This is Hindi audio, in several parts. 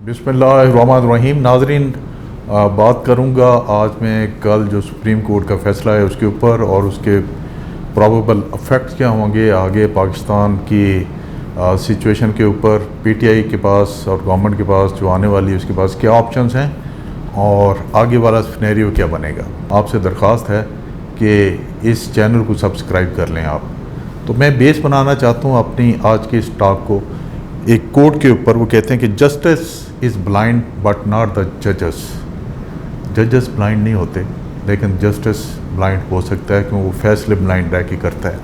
बिस्मिल्लाहिर्रहमानिर्रहीम। नाज़रीन, बात करूंगा आज मैं कल जो सुप्रीम कोर्ट का फ़ैसला है उसके ऊपर और उसके प्रोबेबल इफ़ेक्ट्स क्या होंगे आगे पाकिस्तान की सिचुएशन के ऊपर। पीटीआई के पास और गवर्नमेंट के पास जो आने वाली है उसके पास क्या ऑप्शंस हैं और आगे वाला सिनेरियो क्या बनेगा। आपसे दरख्वास्त है कि इस चैनल को सब्सक्राइब कर लें आप। तो मैं बेस बनाना चाहता हूँ अपनी आज के इस टॉक को एक कोर्ट के ऊपर। वो कहते हैं कि justice is blind but not the जजेस। जजेस ब्लाइंड नहीं होते लेकिन जस्टिस ब्लाइंड हो सकता है क्योंकि वो फैसले ब्लाइंड रह के करता है।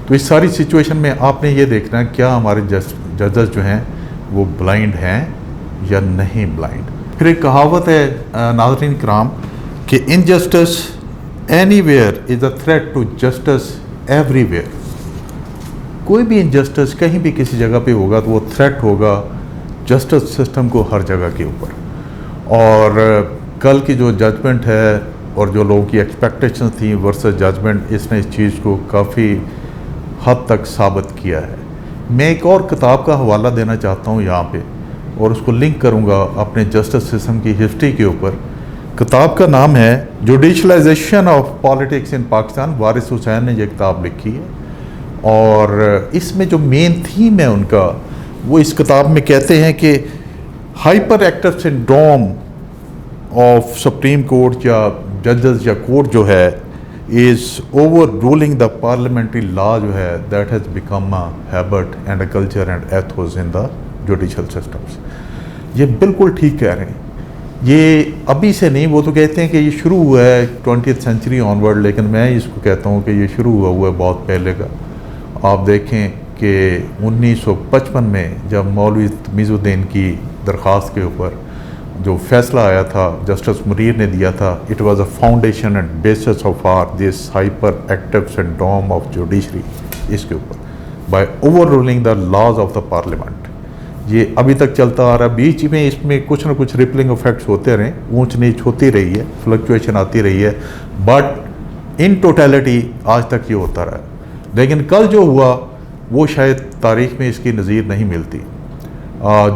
तो इस सारी सिचुएशन में आपने ये देखना है क्या हमारे जजेस जो हैं वो ब्लाइंड हैं या नहीं ब्लाइंड। फिर एक कहावत है नाज़रीन कराम कि injustice anywhere is a threat to justice everywhere. कोई भी इनजस्टिस कहीं भी किसी जगह पे होगा तो वो थ्रेट होगा जस्टिस सिस्टम को हर जगह के ऊपर। और कल की जो जजमेंट है और जो लोगों की एक्सपेक्टेशन थी वर्सेस जजमेंट, इसने इस चीज़ को काफ़ी हद तक साबित किया है। मैं एक और किताब का हवाला देना चाहता हूँ यहाँ पे और उसको लिंक करूँगा अपने जस्टिस सिस्टम की हिस्ट्री के ऊपर। किताब का नाम है judicialization of politics in Pakistan. वारिस हुसैन ने ये किताब लिखी है और इसमें जो मेन थीम है उनका, वो इस किताब में कहते हैं कि hyper active syndrome of supreme court या जजेस या कोर्ट जो है is over ruling the parliamentary law जो है that has become a habit and a culture and Athos in the judicial systems. ये बिल्कुल ठीक कह रहे हैं। ये अभी से नहीं, वो तो कहते हैं कि ये शुरू हुआ है 20th सेंचुरी ऑनवर्ड, लेकिन मैं इसको कहता हूँ कि ये शुरू हुआ है बहुत पहले का। आप देखें कि 1955 में जब मौलवी तमीज़ुद्दीन की दरख्वास्त के ऊपर जो फैसला आया था जस्टिस मुनीर ने दिया था, it was a foundation and basis of our this hyper active syndrome of judiciary, इसके ऊपर by over ruling the laws of the parliament. ये अभी तक चलता आ रहा है। बीच में इसमें कुछ ना कुछ रिपलिंग इफेक्ट्स होते रहे, ऊंच नीच होती रही है, फ्लक्चुएशन आती रही है, बट इन टोटलिटी आज तक ये होता रहा है। लेकिन कल जो हुआ वो शायद तारीख में इसकी नज़ीर नहीं मिलती।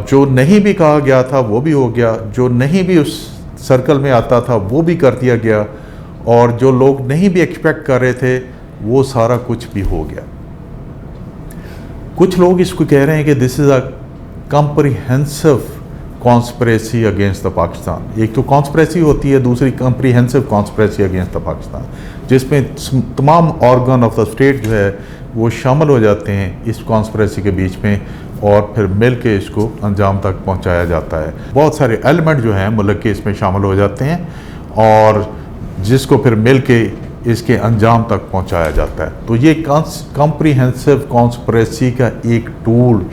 जो नहीं भी कहा गया था वो भी हो गया, जो नहीं भी उस सर्कल में आता था वो भी कर दिया गया, और जो लोग नहीं भी एक्सपेक्ट कर रहे थे वो सारा कुछ भी हो गया। कुछ लोग इसको कह रहे हैं कि this is a comprehensive conspiracy against the Pakistan. एक तो कॉन्स्पिरेसी होती है, दूसरी comprehensive conspiracy against the Pakistan, जिसमें तमाम ऑर्गन ऑफ द स्टेट जो है वो शामिल हो जाते हैं इस कॉन्स्पिरेसी के बीच में और फिर मिल के इसको अंजाम तक पहुंचाया जाता है। बहुत सारे एलिमेंट जो हैं मुल्क के इसमें शामिल हो जाते हैं और जिसको फिर मिल के इसके अंजाम तक पहुंचाया जाता है। तो ये कॉम्प्रिहेंसिव कॉन्स्पिरेसी का एक टूल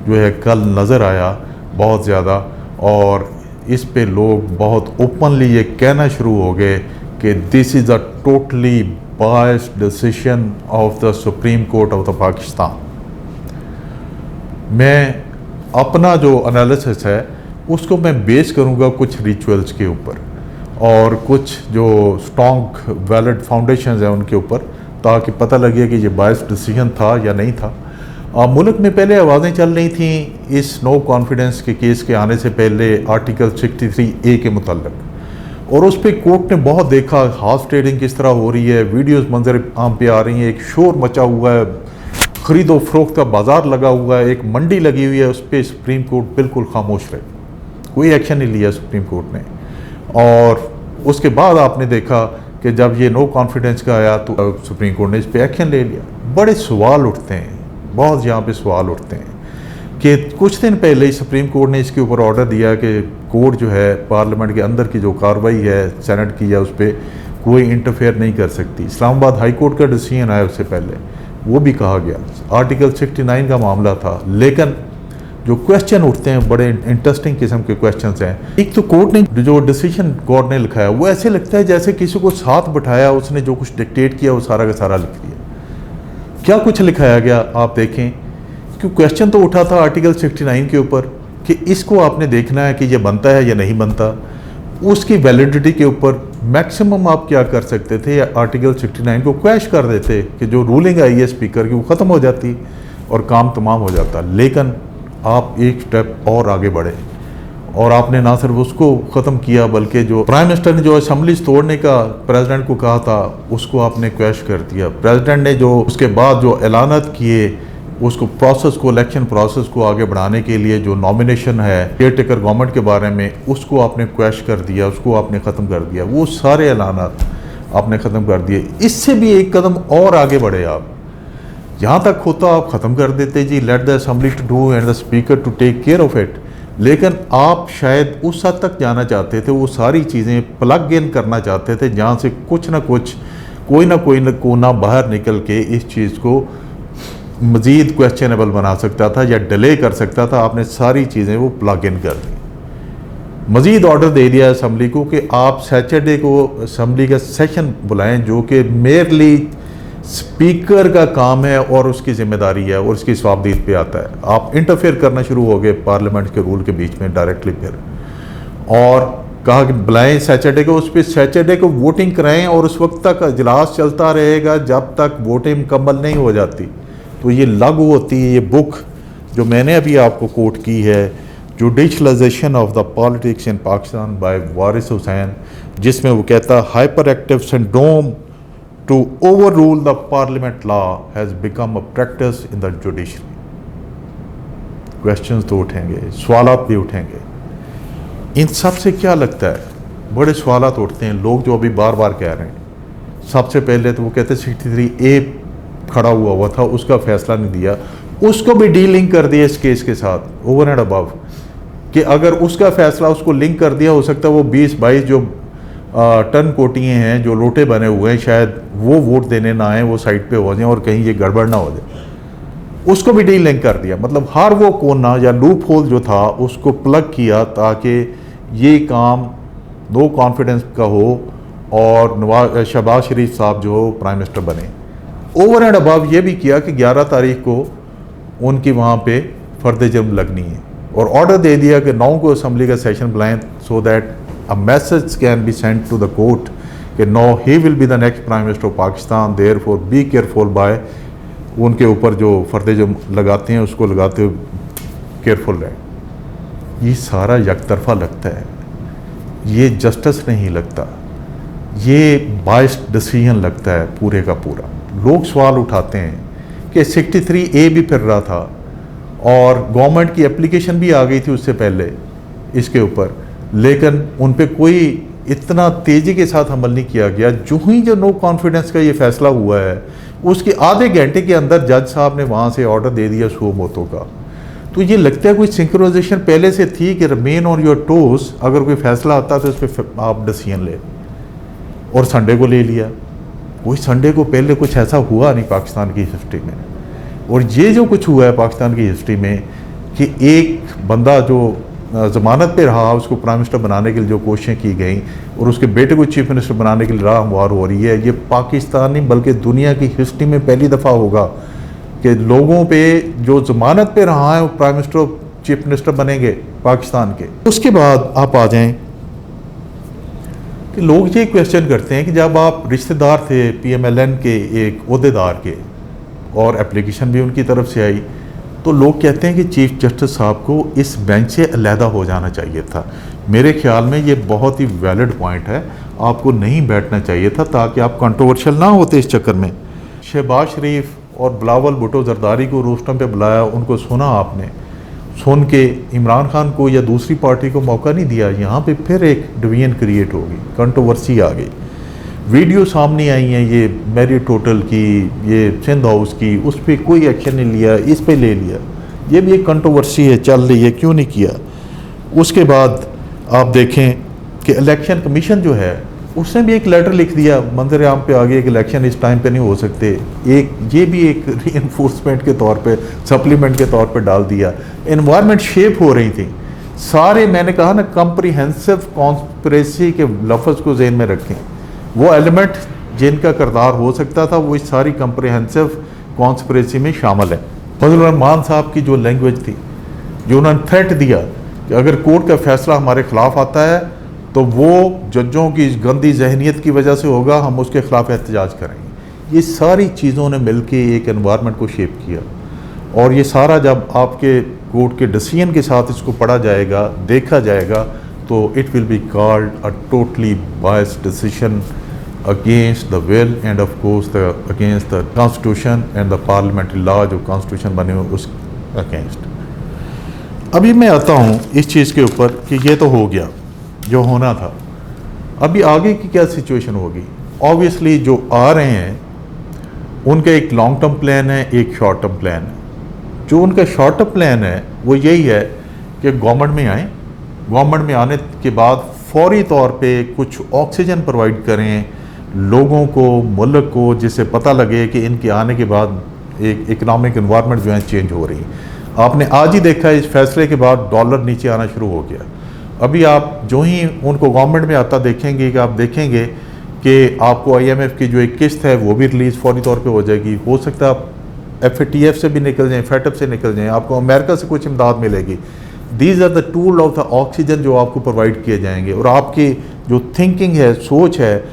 जो है कल नज़र आया बहुत ज़्यादा, और इस पे लोग बहुत ओपनली ये कहना शुरू हो गए कि this is a totally biased decision of the supreme court of the Pakistan. मैं अपना जो एनालिसिस है उसको मैं बेस करूँगा कुछ रिचुअल्स के ऊपर और कुछ जो स्ट्रॉन्ग वैलिड फाउंडेशंस हैं उनके ऊपर, ताकि पता लगे कि ये बायस्ड डिसीजन था या नहीं था। मुल्क में पहले आवाज़ें चल रही थी इस नो कॉन्फिडेंस के केस के आने से पहले आर्टिकल 63A के मुताल्लिक, और उस पर कोर्ट ने बहुत देखा हाउस ट्रेडिंग किस तरह हो रही है, वीडियोस मंजर आम पे आ रही हैं, एक शोर मचा हुआ है, ख़रीदो फरोख्त का बाज़ार लगा हुआ है, एक मंडी लगी हुई है, उस पर सुप्रीम कोर्ट बिल्कुल खामोश रहे, कोई एक्शन नहीं लिया सुप्रीम कोर्ट ने। और उसके बाद आपने देखा कि जब ये नो कॉन्फिडेंस का आया तो सुप्रीम कोर्ट ने इस पर एक्शन ले लिया। बड़े सवाल उठते हैं, बहुत यहाँ पे सवाल उठते हैं कि कुछ दिन पहले ही सुप्रीम कोर्ट ने इसके ऊपर ऑर्डर दिया कि कोर्ट जो है पार्लियामेंट के अंदर की जो कार्रवाई है सेनेट की या उस पर कोई इंटरफेयर नहीं कर सकती। इस्लामाबाद हाई कोर्ट का डिसीजन आया उससे पहले, वो भी कहा गया। आर्टिकल 69 का मामला था, लेकिन जो क्वेश्चन उठते हैं बड़े इंटरेस्टिंग किस्म के क्वेश्चंस हैं। एक तो कोर्ट ने जो डिसीजन कोर्ट ने लिखा है वो ऐसे लगता है जैसे किसी को साथ बिठाया, उसने जो कुछ डिक्टेट किया वो सारा का सारा लिख दिया। क्या कुछ लिखाया गया आप देखें, क्योंकि क्वेश्चन तो उठा था आर्टिकल 69 के ऊपर कि इसको आपने देखना है कि ये बनता है या नहीं बनता। उसकी वैलिडिटी के ऊपर मैक्सिमम आप क्या कर सकते थे, आर्टिकल 69 को क्वैश कर देते कि जो रूलिंग आई है स्पीकर की वो ख़त्म हो जाती और काम तमाम हो जाता। लेकिन आप एक स्टेप और आगे बढ़े और आपने ना सिर्फ उसको ख़त्म किया बल्कि जो प्राइम मिनिस्टर ने जो असम्बलीज तोड़ने का प्रेसिडेंट को कहा था उसको आपने क्वैश कर दिया। प्रेसिडेंट ने जो उसके बाद जो ऐलानात किए उसको प्रोसेस को, इलेक्शन प्रोसेस को आगे बढ़ाने के लिए जो नॉमिनेशन है केयर टेकर गवर्नमेंट के बारे में, उसको आपने क्वैश कर दिया, उसको आपने ख़त्म कर दिया। वो सारे ऐलानात आपने ख़त्म कर दिए। इससे भी एक कदम और आगे बढ़े आप, जहाँ तक होता आप ख़त्म कर देते जी, let the assembly to do and the speaker to take care of it. लेकिन आप शायद उस हद तक जाना चाहते थे, वो सारी चीज़ें प्लग इन करना चाहते थे जहाँ से कुछ ना कुछ, कोई ना कोना बाहर निकल के इस चीज़ को मज़ीद क्वेश्चनेबल बना सकता था या डिले कर सकता था। आपने सारी चीज़ें वो प्लग इन कर दी। मज़ीद ऑर्डर दे दिया असम्बली को कि आप सैटरडे को असम्बली का सेशन बुलाएं, जो कि मेयरली स्पीकर का काम है और उसकी ज़िम्मेदारी है और उसकी स्वाबदीद पे आता है। आप इंटरफेयर करना शुरू हो गए पार्लियामेंट के रूल के बीच में डायरेक्टली फिर, और कहा कि बुलाएं सैटरडे को, उस पर सैटरडे को वोटिंग कराएं और उस वक्त तक इजलास चलता रहेगा जब तक वोटिंग मुकम्मल नहीं हो जाती। तो ये लागू होती है ये बुक जो मैंने अभी आपको कोट की है, judicialization of the politics in Pakistan by Waris Hussain, जिसमें वो कहता है hyper active syndrome to overrule the parliament law has become a practice in the judiciary. Questions तो उठेंगे, सवालात भी उठेंगे। इन सब से क्या लगता है? बड़े सवालात उठते हैं लोग जो अभी बार बार कह रहे हैं। सबसे पहले तो वो कहते हैं 63A खड़ा हुआ था, उसका फैसला नहीं दिया, उसको भी डीलिंक कर दिया इस केस के साथ ओवर एंड अबव, कि अगर उसका फैसला उसको लिंक कर दिया, हो सकता है वो 20-22 जो टन कोटियाँ हैं जो लोटे बने हुए हैं, शायद वो वोट देने ना आए, वो साइड पे हो जाए और कहीं ये गड़बड़ ना हो जाए। उसको भी डी लिंक कर दिया। मतलब हर वो कोना या लूप होल जो था उसको प्लग किया ताकि ये काम नो कॉन्फिडेंस का हो और शहबाज शरीफ साहब जो प्राइम मिनिस्टर बने। ओवर एंड अबव ये भी किया कि 11 तारीख को उनकी वहाँ पे फर्द जुर्म लगनी है, और ऑर्डर दे दिया कि 9 को असम्बली का सेशन बुलाएं so that a message can be sent to the court कि no he will be the next prime minister of Pakistan, therefore be careful by, उनके ऊपर जो फर्द जुर्म लगाते हैं उसको लगाते हुए केयरफुल रहें। ये सारा यकतरफा लगता है, ये जस्टिस नहीं लगता, ये बायस्ड डिसीजन लगता है पूरे का पूरा। लोग सवाल उठाते हैं कि 63A भी फिर रहा था और गवर्नमेंट की एप्लीकेशन भी आ गई थी उससे पहले इसके ऊपर, लेकिन उन पे कोई इतना तेज़ी के साथ अमल नहीं किया गया। जो नो कॉन्फिडेंस का ये फैसला हुआ है उसके आधे घंटे के अंदर जज साहब ने वहाँ से ऑर्डर दे दिया सो मोतो का। तो ये लगता है कोई सिंक्रोनाइजेशन पहले से थी कि रिमेन ऑन योर टोस, अगर कोई फैसला आता तो उस पर आप डिसीजन ले, और संडे को ले लिया। कोई संडे को पहले कुछ ऐसा हुआ नहीं पाकिस्तान की हिस्ट्री में। और ये जो कुछ हुआ है पाकिस्तान की हिस्ट्री में कि एक बंदा जो ज़मानत पे रहा उसको प्राइम मिनिस्टर बनाने के लिए जो कोशिशें की गई और उसके बेटे को चीफ मिनिस्टर बनाने के लिए राह हमवार हो रही है, ये पाकिस्तान नहीं बल्कि दुनिया की हिस्ट्री में पहली दफ़ा होगा कि लोगों पे जो ज़मानत पे रहा है वो प्राइम मिनिस्टर चीफ मिनिस्टर बनेंगे पाकिस्तान के। उसके बाद आप आ जाएँ कि लोग ये क्वेश्चन करते हैं कि जब आप रिश्तेदार थे PMLN के एक ओहदेदार के और एप्लीकेशन भी उनकी तरफ से आई, तो लोग कहते हैं कि चीफ जस्टिस साहब को इस बेंच से अलहदा हो जाना चाहिए था। मेरे ख्याल में ये बहुत ही वैलिड पॉइंट है, आपको नहीं बैठना चाहिए था ताकि आप कंट्रोवर्शियल ना होते इस चक्कर में। शहबाज शरीफ और बिलावल भुट्टो जरदारी को रोस्टम पे बुलाया, उनको सुना आपने, सुन के इमरान खान को या दूसरी पार्टी को मौका नहीं दिया। यहाँ पे फिर एक डिवीजन क्रिएट होगी, कंट्रोवर्सी आ गई, वीडियो सामने आई हैं ये मैरिट टोटल की, ये सिंध हाउस की, उस पर कोई एक्शन नहीं लिया, इस पे ले लिया। ये भी एक कंट्रोवर्सी है, चल रही है, क्यों नहीं किया। उसके बाद आप देखें कि इलेक्शन कमीशन जो है उसने भी एक लेटर लिख दिया, मंजर आम पे आ गया कि इलेक्शन इस टाइम पे नहीं हो सकते। एक ये भी एक रीइंफोर्समेंट के तौर पे, सप्लीमेंट के तौर पे डाल दिया। एनवायरनमेंट शेप हो रही थी सारे, मैंने कहा ना कॉम्प्रिहेंसिव कॉन्स्पिरेसी के लफ्ज़ को जहन में रखें, वो एलिमेंट जिनका किरदार हो सकता था वो इस सारी कॉम्प्रिहेंसिव कॉन्स्पिरेसी में शामिल है। फजल रहमान साहब की जो लैंग्वेज थी, जो उन्होंने थ्रेट दिया कि अगर कोर्ट का फैसला हमारे ख़िलाफ़ आता है तो वो जजों की गंदी जहनीत की वजह से होगा, हम उसके ख़िलाफ़ एहतजाज करेंगे। ये सारी चीज़ों ने मिल के एक एनवायरनमेंट को शेप किया और ये सारा जब आपके कोर्ट के डिसीजन के साथ इसको पढ़ा जाएगा, देखा जाएगा, तो it will be called a totally biased decision against the will end of course the against the constitution and the parliamentary law जो कॉन्स्टिट्यूशन बने हुए उस अगेंस्ट। अभी मैं आता हूँ इस चीज़ के ऊपर कि ये तो हो गया जो होना था, अभी आगे की क्या सिचुएशन होगी। ऑब्वियसली जो आ रहे हैं उनका एक लॉन्ग टर्म प्लान है, एक शॉर्ट टर्म प्लान है। जो उनका शॉर्ट टर्म प्लान है वो यही है कि गवर्नमेंट में आए, गवर्नमेंट में आने के बाद फौरी तौर पे कुछ ऑक्सीजन प्रोवाइड करें लोगों को, मुल्क को, जिससे पता लगे कि इनके आने के बाद एक इकनॉमिक इन्वायरमेंट जो है चेंज हो रही है। आपने आज ही देखा इस फैसले के बाद डॉलर नीचे आना शुरू हो गया। अभी आप जो ही उनको गवर्नमेंट में आता देखेंगे कि आप देखेंगे कि आपको IMF की जो एक किस्त है वो भी रिलीज़ फौरी तौर पे हो जाएगी। हो सकता है आप FATF से भी निकल जाएं, FATF से निकल जाएं, आपको अमेरिका से कुछ इमदाद मिलेगी। These are the tool of the oxygen जो आपको प्रोवाइड किए जाएंगे और आपकी जो थिंकिंग है, सोच है,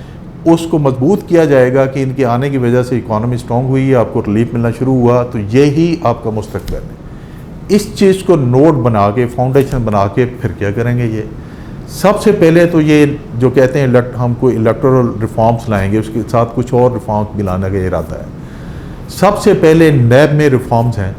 उसको मजबूत किया जाएगा कि इनके आने की वजह से इकॉनमी स्ट्रॉन्ग हुई है, आपको रिलीफ मिलना शुरू हुआ, तो यही आपका मुस्तकबिल है। इस चीज़ को नोट बना के, फाउंडेशन बना के फिर क्या करेंगे ये। सबसे पहले तो ये जो कहते हैं हमको इलेक्टोरल रिफॉर्म्स लाएंगे, उसके साथ कुछ और रिफॉर्म्स भी लाने का इरादा है। सबसे पहले नैब में रिफॉर्म्स हैं,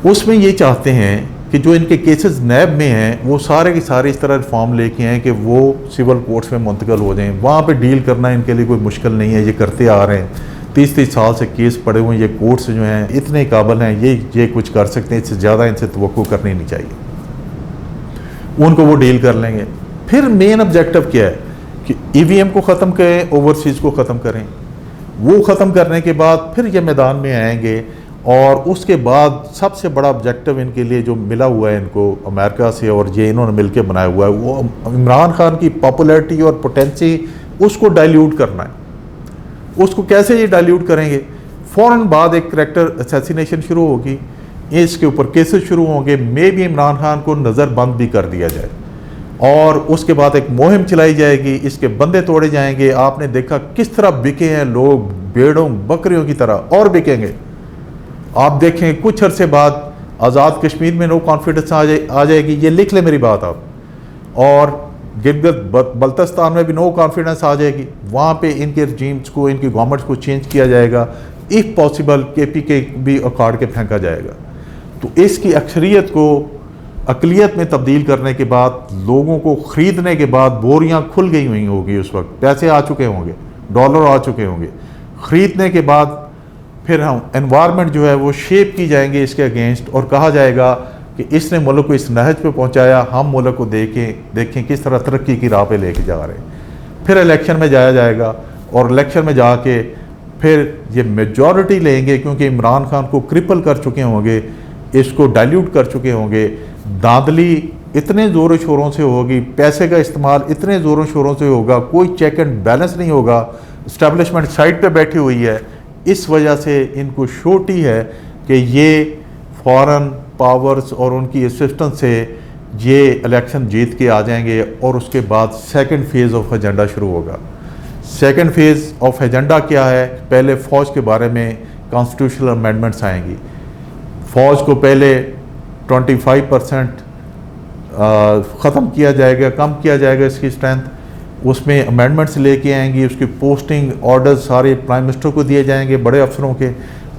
उसमें ये चाहते हैं कि जो इनके केसेस नैब में हैं वो सारे के सारे इस तरह रिफॉर्म लेके आएँ कि वो सिविल कोर्ट्स में मुंतकिल हो जाएं। वहाँ पे डील करना इनके लिए कोई मुश्किल नहीं है, ये करते आ रहे हैं। 30-30 साल से केस पड़े हुए हैं, ये कोर्ट्स जो हैं इतने काबिल हैं, ये कुछ कर सकते हैं, इससे ज़्यादा इनसे तवक्को करनी नहीं चाहिए। उनको वो डील कर लेंगे। फिर मेन ऑब्जेक्टिव क्या है कि EVM को ख़त्म करें, ओवरसीज़ को ख़त्म करें। वो ख़त्म करने के बाद फिर ये मैदान में आएंगे और उसके बाद सबसे बड़ा ऑब्जेक्टिव इनके लिए जो मिला हुआ है इनको अमेरिका से और ये इन्होंने मिलकर बनाया हुआ है, वो इमरान खान की पॉपुलैरिटी और पोटेंसी उसको डाइल्यूट करना है। उसको कैसे ये डाइल्यूट करेंगे? फ़ौरन बाद एक करैक्टर असैसिनेशन शुरू होगी, इसके ऊपर केसेस शुरू होंगे, मे भी इमरान खान को नज़रबंद भी कर दिया जाए और उसके बाद एक मुहिम चलाई जाएगी, इसके बंदे तोड़े जाएंगे। आपने देखा किस तरह बिके हैं लोग, भेड़ों बकरियों की तरह, और बिकेंगे। आप देखें कुछ अरसे बाद आज़ाद कश्मीर में नो कॉन्फिडेंस आ जाएगी, ये लिख ले मेरी बात आप। और गिलगित बल्तिस्तान में भी नो कॉन्फिडेंस आ जाएगी, वहाँ पे इनके रजीम्स को, इनकी गवर्नमेंट्स को चेंज किया जाएगा। इफ़ पॉसिबल KPK भी उखाड़ के फेंका जाएगा। तो इसकी अक्सरियत को अकलियत में तब्दील करने के बाद, लोगों को ख़रीदने के बाद बोरियां खुल गई हुई होगी, उस वक्त पैसे आ चुके होंगे, डॉलर आ चुके होंगे। ख़रीदने के बाद फिर हम एनवायरनमेंट जो है वो शेप की जाएंगे इसके अगेंस्ट और कहा जाएगा कि इसने मुल्क को इस नहज पे पहुंचाया, हम मुल्क को देखें किस तरह तरक्की की राह पे लेके जा रहे हैं। फिर इलेक्शन में जाया जाएगा और इलेक्शन में जाके फिर ये मेजॉरिटी लेंगे, क्योंकि इमरान खान को क्रिपल कर चुके होंगे, इसको डाइल्यूट कर चुके होंगे। धांधली इतने ज़ोरों शोरों से होगी, पैसे का इस्तेमाल इतने ज़ोरों शोरों से होगा, कोई चेक एंड बैलेंस नहीं होगा, इस्टेब्लिशमेंट साइड पे बैठी हुई है। इस वजह से इनको श्योरिटी है कि ये फॉरेन पावर्स और उनकी असिस्टेंस से ये इलेक्शन जीत के आ जाएंगे और उसके बाद सेकंड फेज़ ऑफ एजेंडा शुरू होगा। सेकंड फेज़ ऑफ एजेंडा क्या है? पहले फ़ौज के बारे में कॉन्स्टिट्यूशनल अमेंडमेंट्स आएंगी। फ़ौज को पहले 25% ख़त्म किया जाएगा, कम किया जाएगा इसकी स्ट्रेंथ। उसमें अमेंडमेंट्स लेके आएंगी, उसकी पोस्टिंग ऑर्डर्स सारे प्राइम मिनिस्टर को दिए जाएंगे, बड़े अफसरों के,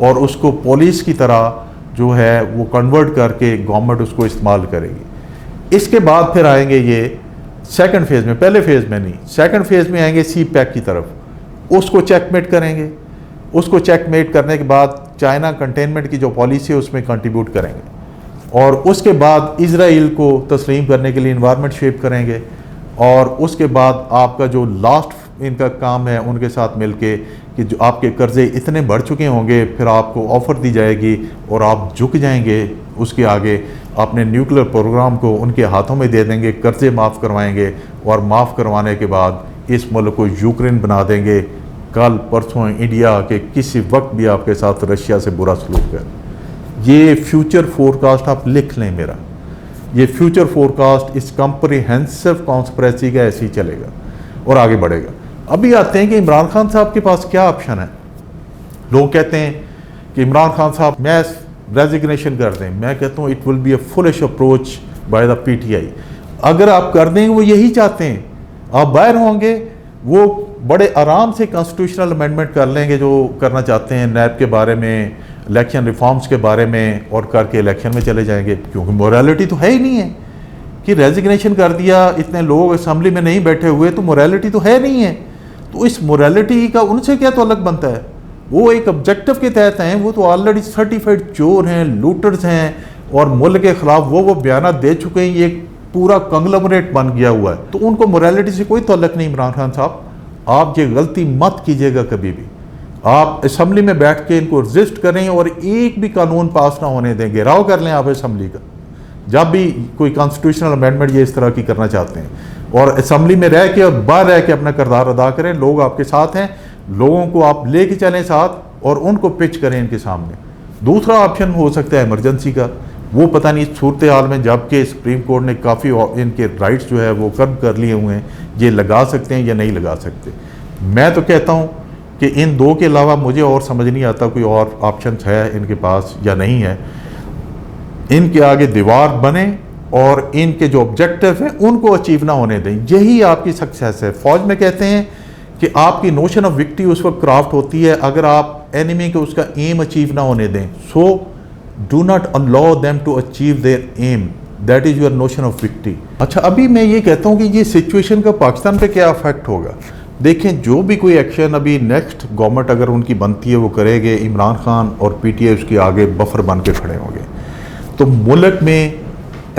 और उसको पुलिस की तरह जो है वो कन्वर्ट करके गवर्नमेंट उसको इस्तेमाल करेगी। इसके बाद फिर आएंगे ये सेकंड फेज़ में, पहले फेज़ में नहीं, सेकंड फेज़ में आएंगे CPEC की तरफ, उसको चेकमेट करेंगे। उसको चेकमेट करने के बाद चाइना कंटेनमेंट की जो पॉलिसी है उसमें कंट्रीब्यूट करेंगे और उसके बाद इजराइल को तस्लीम करने के लिए इन्वायरमेंट शेप करेंगे। और उसके बाद आपका जो लास्ट इनका काम है उनके साथ मिलके कि जो आपके कर्ज़े इतने बढ़ चुके होंगे, फिर आपको ऑफ़र दी जाएगी और आप झुक जाएंगे उसके आगे, अपने न्यूक्लियर प्रोग्राम को उनके हाथों में दे देंगे, कर्ज़े माफ़ करवाएंगे और माफ़ करवाने के बाद इस मुल्क को यूक्रेन बना देंगे। कल परसों इंडिया के किसी वक्त भी आपके साथ रशिया से बुरा सलूक है। ये फ्यूचर फोरकास्ट आप लिख लें मेरा, ये फ्यूचर फोरकास्ट इस कॉम्प्रिहेंसिव कॉन्स्पिरेसी का ऐसे ही चलेगा और आगे बढ़ेगा। अभी आते हैं कि इमरान खान साहब के पास क्या ऑप्शन है। लोग कहते हैं कि इमरान खान साहब, मैं रेजिग्नेशन कर दें, मैं कहता हूँ it will be a foolish approach by the PTI. अगर आप कर देंगे, वो यही चाहते हैं, आप बाहर होंगे, वो बड़े आराम से कॉन्स्टिट्यूशनल अमेंडमेंट कर लेंगे जो करना चाहते हैं नैब के बारे में, इलेक्शन रिफॉर्म्स के बारे में, और करके इलेक्शन में चले जाएंगे। क्योंकि मोरालिटी तो है ही नहीं है कि रेजिग्नेशन कर दिया, इतने लोग असेंबली में नहीं बैठे हुए, तो मोरालिटी तो है नहीं है। तो इस मोरालिटी का उनसे क्या ताल्लुक बनता है? वो एक ऑब्जेक्टिव के तहत हैं, वो तो ऑलरेडी सर्टिफाइड चोर हैं, लूटर्स हैं, और मुल्क के खिलाफ वो बयान दे चुके हैं। ये पूरा कंग्लोमरेट बन गया हुआ है, तो उनको मोरालिटी से कोई ताल्लुक नहीं। इमरान खान साहब, आप ये गलती मत कीजिएगा कभी भी। आप असेंबली में बैठ के इनको रजिस्ट करें और एक भी कानून पास ना होने दें। घेराव कर लें आप असेंबली का, जब भी कोई कॉन्स्टिट्यूशनल अमेंडमेंट ये इस तरह की करना चाहते हैं, और असेंबली में रह के और बाहर रह के अपना किरदार अदा करें। लोग आपके साथ हैं, लोगों को आप लेके चलें साथ, और उनको पिच करें इनके सामने। दूसरा ऑप्शन हो सकता है इमरजेंसी का। वो पता नहीं सूरत हाल में, जबकि सुप्रीम कोर्ट ने काफ़ी इनके राइट्स जो है वो कर्ब कर लिए हुए हैं, ये लगा सकते हैं या नहीं लगा सकते। मैं तो कहता हूँ कि इन दो के अलावा मुझे और समझ नहीं आता कोई और ऑप्शन है इनके पास या नहीं है। इनके आगे दीवार बने और इनके जो ऑब्जेक्टिव हैं उनको अचीव ना होने दें, यही आपकी सक्सेस है। फौज में कहते हैं कि आपकी नोशन ऑफ विक्ट्री उस वक्त क्राफ्ट होती है अगर आप एनिमी को उसका एम अचीव ना होने दें। So do not allow them to achieve their aim, that is your notion of victory. अच्छा, अभी मैं ये कहता हूँ कि ये सिचुएशन का पाकिस्तान पे क्या अफेक्ट होगा। देखें, जो भी कोई एक्शन अभी नेक्स्ट गवर्नमेंट अगर उनकी बनती है वो करेंगे, इमरान खान और पीटीआई उसके आगे बफर बन के खड़े होंगे। तो मुल्क में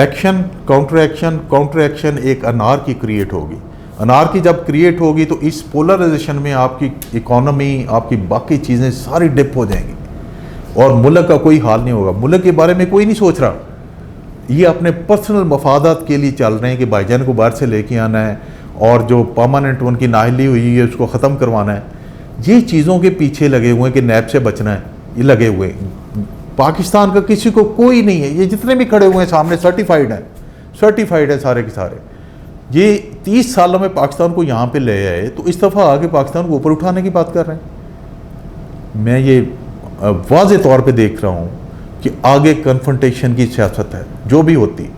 एक्शन काउंटर एक्शन एक अनार्की क्रिएट होगी। अनार्की जब क्रिएट होगी तो इस पोलराइजेशन में आपकी इकोनॉमी, आपकी बाकी चीज़ें सारी डिप हो जाएंगी और मुल्क का कोई हाल नहीं होगा। मुल्क के बारे में कोई नहीं सोच रहा, ये अपने पर्सनल मफादात के लिए चल रहे हैं कि भाईजान को बाहर से लेके आना है और जो परमानेंट उनकी नाहली हुई है उसको ख़त्म करवाना है। ये चीज़ों के पीछे लगे हुए हैं कि नैब से बचना है, ये लगे हुए हैं। पाकिस्तान का किसी को कोई नहीं है, ये जितने भी खड़े हुए हैं सामने सर्टिफाइड है सारे के सारे। ये 30 सालों में पाकिस्तान को यहाँ पे ले आए, तो इस दफ़ा आगे पाकिस्तान को ऊपर उठाने की बात कर रहे हैं। मैं ये वाज़े तौर पे देख रहा हूँ कि आगे कन्फ्रंटेशन की सियासत है जो भी होती,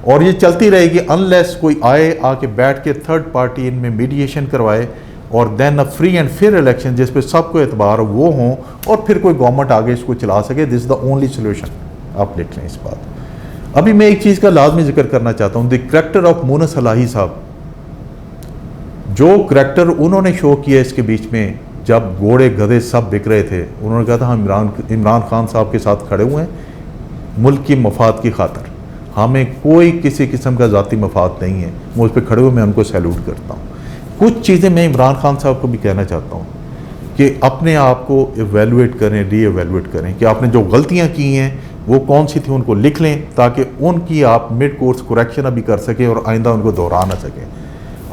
और ये चलती रहेगी अनलेस कोई आए, आके बैठ के थर्ड पार्टी इनमें मीडिएशन करवाए और then a free and fair election जिस पे सबको एतबार वो हों, और फिर कोई गवर्नमेंट आगे इसको चला सके। This is the only solution. आप देख लें इस बात। अभी मैं एक चीज़ का लाजमी जिक्र करना चाहता हूँ, द करैक्टर ऑफ मुनस सलाही साहब। जो करैक्टर उन्होंने शो किया इसके बीच में, जब घोड़े गधे सब बिक रहे थे, उन्होंने कहा था हम इमरान खान साहब के साथ खड़े हुए हैं मुल्क की मफाद की खातर, हमें कोई किसी किस्म का ज़ाती मफाद नहीं है। मैं उस पर खड़े हुए मैं उनको सैल्यूट करता हूँ। कुछ चीज़ें मैं इमरान खान साहब को भी कहना चाहता हूँ कि अपने आप को एवेलुएट करें, री एवेलुएट करें कि आपने जो गलतियाँ की हैं वो कौन सी थी, उनको लिख लें ताकि उनकी आप मिड कोर्स करेक्शन अभी कर सकें और आइंदा उनको दोहरा ना सकें।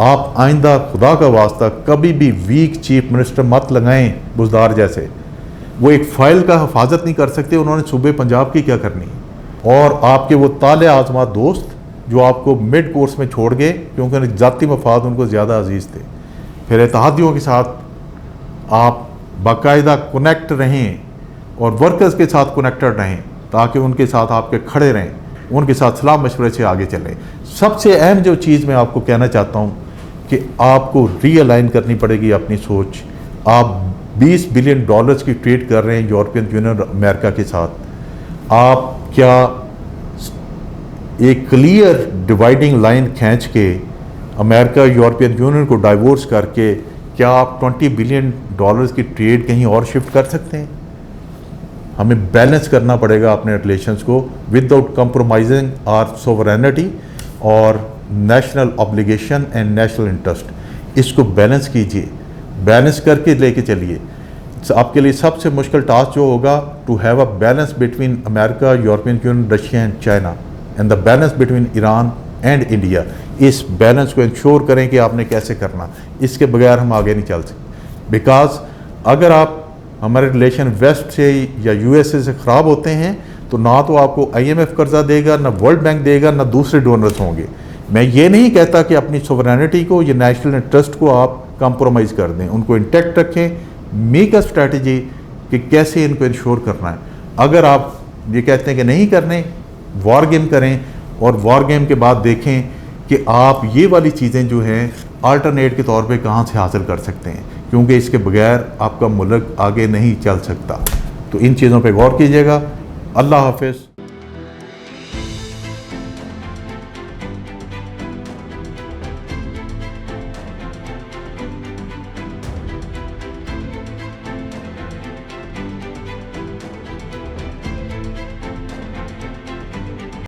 आप आइंदा खुदा का वास्ता कभी भी वीक चीफ मिनिस्टर मत लगाएं बुजदार जैसे। वो एक फ़ाइल का हिफाजत नहीं कर सकते, उन्होंने सूबे पंजाब की क्या करनी। और आपके वो ताले आज़मा दोस्त जो आपको मिड कोर्स में छोड़ गए क्योंकि ज़ाती मफाद उनको ज़्यादा अजीज़ थे। फिर इत्तेहादियों के साथ आप बाकायदा कनेक्ट रहें और वर्कर्स के साथ कनेक्टेड रहें ताकि उनके साथ आपके खड़े रहें, उनके साथ सलाह मशवरे से आगे चलें। सबसे अहम जो चीज़ मैं आपको कहना चाहता हूँ कि आपको रीअलाइन करनी पड़ेगी अपनी सोच। आप $20 बिलियन की ट्रेड कर रहे हैं यूरोपियन यूनियन अमेरिका के साथ। आप क्या एक क्लियर डिवाइडिंग लाइन खींच के अमेरिका यूरोपियन यूनियन को डाइवोर्स करके क्या आप $20 बिलियन की ट्रेड कहीं और शिफ्ट कर सकते हैं? हमें बैलेंस करना पड़ेगा अपने रिलेशंस को विदाउट कंप्रोमाइजिंग आवर सोवरेनिटी और national obligation and national interest. इसको बैलेंस कीजिए, बैलेंस करके लेके चलिए। आपके लिए सबसे मुश्किल टास्क जो होगा to have a balance between America, European Union, Russia and China and the balance between Iran and India. इस बैलेंस को इंश्योर करें कि आपने कैसे करना, इसके बगैर हम आगे नहीं चल सकते। बिकॉज अगर आप हमारे रिलेशन वेस्ट से या यूएसए से ख़राब होते हैं तो ना तो आपको IMF कर्जा देगा, ना वर्ल्ड बैंक देगा, ना दूसरे डोनर्स होंगे। मैं ये नहीं कहता कि अपनी सोवरेनिटी को या नेशनल इंटरेस्ट को आप कंप्रोमाइज़ कर दें, उनको इंटैक्ट रखें। मेक अ स्ट्रैटेजी कि कैसे इनको इंश्योर करना है। अगर आप ये कहते हैं कि नहीं करने, वॉर गेम करें और वॉर गेम के बाद देखें कि आप ये वाली चीज़ें जो हैं अल्टरनेट के तौर पे कहाँ से हासिल कर सकते हैं, क्योंकि इसके बगैर आपका मुल्क आगे नहीं चल सकता। तो इन चीज़ों पे गौर कीजिएगा। अल्लाह हाफ़िज़।